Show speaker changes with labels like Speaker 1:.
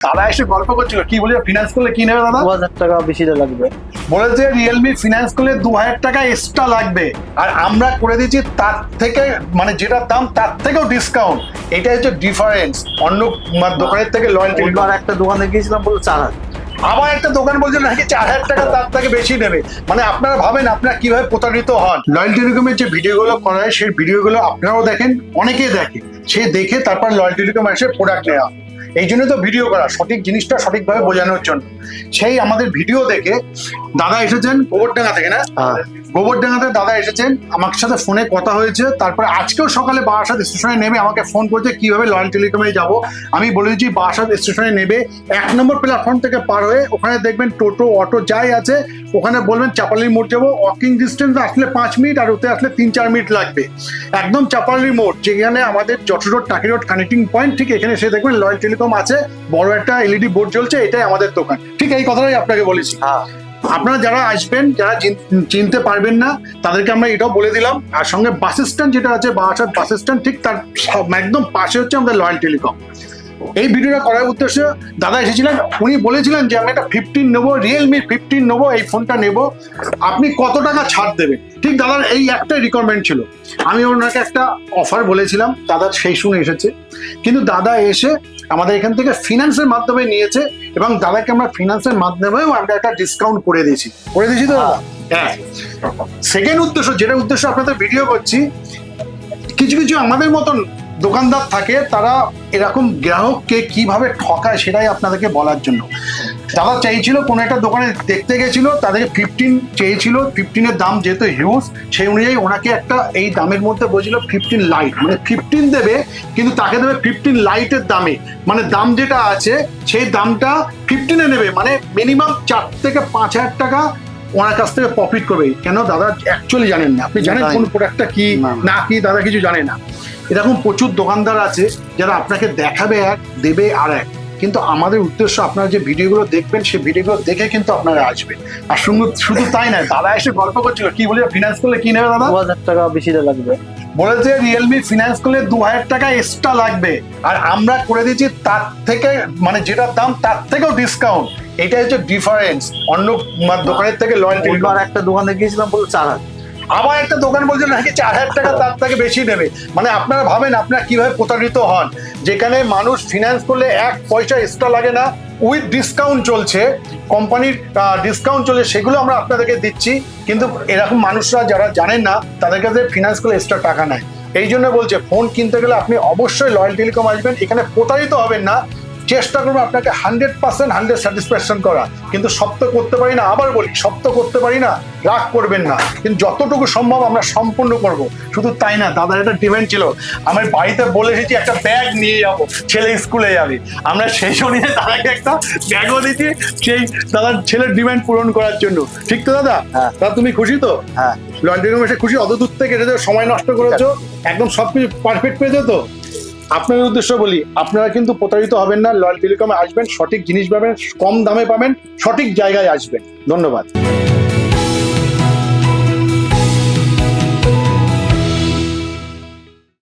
Speaker 1: দাদা এসে গল্প করছিল, কি বলে ফিনান্স করলে কি নেবে দাদা?
Speaker 2: 2000 টাকা বেশি লাগবে।
Speaker 1: বলেছে রিয়েলমি ফিনান্স করলে 2000 টাকা এক্সট্রা লাগবে, আর আমরা করে দিচ্ছি তার থেকে, মানে যেটা দাম তার থেকেও ডিসকাউন্ট। এটাই হচ্ছে ডিফারেন্স অন্য দোকানের থেকে। লয়্যালটি
Speaker 2: ওইবার একটা দোকানে গিয়েছিলাম, বললো 4000।
Speaker 1: আবার একটা দোকান বলছে নাকি 4000 টাকা তার থেকে বেশি নেবে। মানে আপনারা ভাবেন আপনারা কিভাবে প্রতারিত হন। লয়্যালটি টেলিকমের যে ভিডিওগুলো করা হয় সেই ভিডিওগুলো আপনারাও দেখেন, অনেকেই দেখে, সে দেখে তারপর লয়্যালটি টেলিকম এসে প্রোডাক্ট নেওয়া। এই জন্য তো ভিডিও করা, সঠিক জিনিসটা সঠিকভাবে বোঝানোর জন্য। সেই আমাদের ভিডিও দেখে দাদা এসেছেন গোবরডাঙ্গা থেকে, না গোবরডাঙ্গাতে দাদা এসেছেন, আমার সাথে ফোনে কথা হয়েছে। তারপরে আজকেও সকালে বারাসাত স্টেশনে নেমে আমাকে ফোন করছে কিভাবে লয়্যালটি টেলিকমে যাব। আমি বলে দিচ্ছি বারাসাত স্টেশনে নেবে 1 নম্বর প্ল্যাটফর্ম থেকে পার হয়ে ওখানে দেখবেন টোটো অটো যাই আছে, ওখানে বলবেন চাপালির মোড় যাবো। ওয়াকিং ডিস্টেন্স আসলে 5 মিনিট, আর ওতে আসলে 3-4 মিনিট লাগবে। একদম চাপালির মোড়, যেখানে আমাদের যশোর রোড টাকি রোড কানেক্টিং পয়েন্ট, ঠিক এখানে এসে দেখবেন লয়্যালটি টেলিকম আছে, বড় একটা এলইডি বোর্ড জ্বলছে, এটাই আমাদের দোকান। ঠিক এই কথাটাই আপনাকে বলেছি। আপনারা যারা আসবেন, যারা চিনতে পারবেন না, তাদেরকে আমরা এটাও বলে দিলাম। আর সঙ্গে বাস স্ট্যান্ড যেটা আছে, বারাসাত বাস স্ট্যান্ড, ঠিক তার একদম পাশে হচ্ছে আমাদের লয়্যালটি টেলিকম। এই ভিডিওটা করার উদ্দেশ্যে দাদা এসেছিলেন, উনি বলেছিলেন যে আমি একটা 15 নেবো, রিয়েলমি 15 নেবো, এই ফোনটা নেবো, আপনি কত টাকা ছাড় দেবেন? ঠিক দাদার এই একটাই রিকোয়ারমেন্ট ছিল। আমি ওনাকে একটা অফার বলেছিলাম, দাদা সেই শুনে এসেছে। কিন্তু দাদা এসে আমাদের এখান থেকে ফিনান্সের মাধ্যমে নিয়েছে, এবং দাদাকে আমরা ফিনান্সের মাধ্যমেও আমরা একটা ডিসকাউন্ট করে দিয়েছি তো দাদা। হ্যাঁ, সেকেন্ড উদ্দেশ্য, যেটা উদ্দেশ্য আপনাদের ভিডিও করছি, কিছু কিছু আমাদের মতন দোকানদার থাকে, তারা এরকম গ্রাহককে কিভাবে ঠকায় সেটাই আপনাদেরকে বলার জন্য। দাদা চাইছিল কোনো একটা দোকানে দেখতে গেছিল, তাদেরকে 15 চেয়েছিল, 15-এর দাম যেহেতু হিউজ, সেই অনুযায়ী ওনাকে একটা এই দামের মধ্যে বলছিল 15 লাইট, মানে 15 দেবে কিন্তু তাকে দেবে 15 লাইটের দামে, মানে দাম যেটা আছে সেই দামটা 15-এ নেবে, মানে মিনিমাম 4 থেকে 5,000 টাকা ওনার কাছ থেকে প্রফিট করবে। কেন দাদা অ্যাকচুয়ালি জানেন না, আপনি জানেন কোন প্রোডাক্টটা কি না কি, দাদা কিছু জানে না। এরকম প্রচুর দোকানদার আছে যারা আপনাকে দেখাবে এক, দেবে আর এক। কিন্তু আমাদের উদ্দেশ্য, আপনারা যে ভিডিওগুলো দেখবেন সেই ভিডিওগুলো দেখে কিন্তু আপনারা আসবেন। আর শুধু তাই নয়, দাদা এসে গল্প করছিল, কি বলে ফিনান্স করলে কি নেবে দাদা?
Speaker 2: 2000 টাকা বেশি লাগবে।
Speaker 1: বলেছে রিয়েলমি ফিনান্স করলে 2000 টাকা এক্সট্রা লাগবে, আর আমরা করে দিচ্ছি তার থেকে, মানে যেটা দাম তার থেকেও ডিসকাউন্ট। এটাই হচ্ছে ডিফারেন্স অন্য দোকানের থেকে। লয়্যালটি
Speaker 2: ওইবার একটা দোকানে গিয়েছিলাম, বললো 4000।
Speaker 1: আবার একটা দোকান বলছে নাকি 4000 টাকা তার থেকে বেশি নেবে। মানে আপনারা ভাবেন আপনারা কিভাবে প্রতারিত হন। যেখানে মানুষ ফিনান্স করলে 1 পয়সা এক্সট্রা লাগে না, উইথ ডিসকাউন্ট চলছে, কোম্পানির ডিসকাউন্ট চলছে, সেগুলো আমরা আপনাদেরকে দিচ্ছি। কিন্তু এরকম মানুষরা যারা জানেন না, তাদের কাছে ফিনান্স করলে এক্সট্রা টাকা নেয়। এই জন্য বলছে ফোন কিনতে গেলে আপনি অবশ্যই লয়্যালটি টেলিকম আসবেন, এখানে প্রতারিত হবেন না। চেষ্টা করবো আপনাকে 100% 100 স্যাটিসফ্যাকশন করা। কিন্তু সব তো করতে পারি না, আবার বলি সব তো করতে পারি না, রাগ করবেন না, কিন্তু যতটুকু সম্ভব আমরা সম্পূর্ণ করব। শুধু তাই না, দাদার একটা ডিমান্ড ছিল, আমার বাড়িতে বলে এসেছি একটা ব্যাগ নিয়ে যাবো, ছেলে স্কুলে যাবে। আমরা সেই শুনিয়ে দাদাকে একটা ব্যাগও দিচ্ছি, সেই দাদার ছেলের ডিমান্ড পূরণ করার জন্য। ঠিক তো দাদা? দাদা তুমি খুশি তো?
Speaker 2: হ্যাঁ,
Speaker 1: লয়্যালটি টেলিকম এসে খুশি? অত দূর থেকে এসে সময় নষ্ট করেছো, একদম সবকিছু পারফেক্ট পেয়েছো তো? আপনার উদ্দেশ্য বলি, আপনারা কিন্তু প্রতারিত হবেন না, লয়্যালটি টেলিকমে আসবেন, সঠিক জিনিস পাবেন, কম দামে পাবেন, সঠিক জায়গায় আসবেন। ধন্যবাদ।